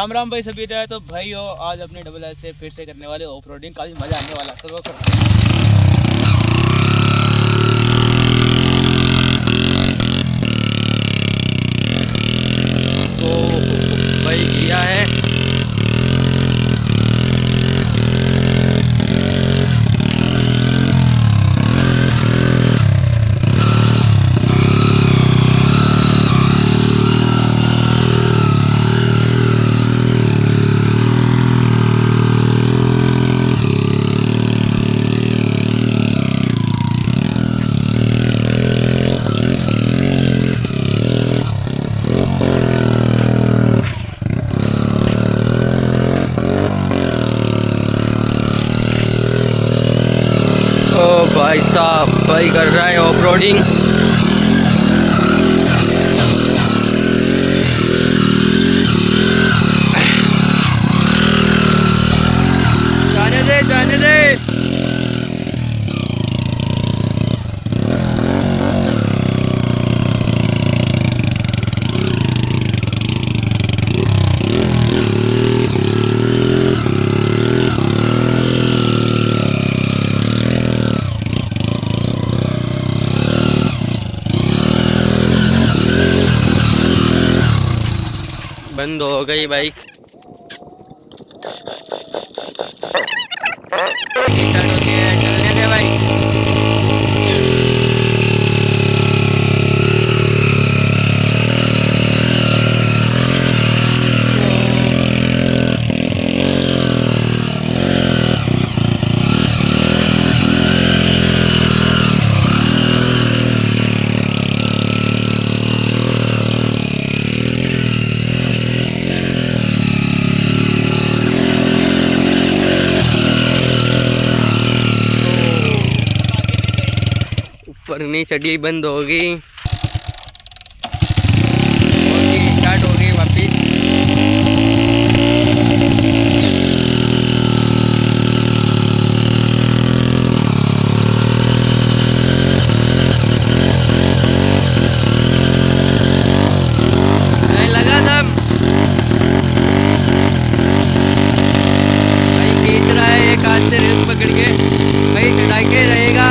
राम राम भाई सभी है। तो भाई हो आज अपने डबल एस से फिर से करने वाले ऑफ रोडिंग, काफी मजा आने वाला। तो वो करते हैं। तो भाई किया है भाई साहब, भाई कर रहा है ऑफ रोडिंग। जाने दे जाने दे। बंद हो गई बाइक। स्टार्ट हो गया है, चलने दे भाई। ऊपर नहीं चढ़ी, बंद हो गई। स्टार्ट हो गई वापिस। लगा दम भाई, खींच रहा है एक हाथ से रेस पकड़ के। भाई चढ़ा के रहेगा,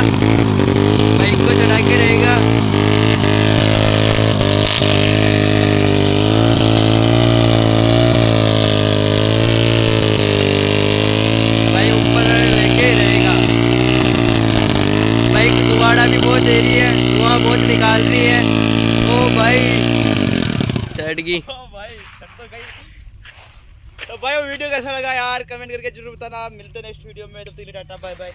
बाइक को चढ़ा के रहेगा। भाई ऊपर लेके रहेगा। बाइक दुबारा भी बहुत दे रही है, धुआं बहुत निकाल रही है। ओ भाई चढ़ गई। भाई तो गई। तो भाई वो वीडियो कैसा लगा यार कमेंट करके जरूर बताना। मिलते हैं नेक्स्ट वीडियो में, तब तक के लिए टाटा बाय बाय।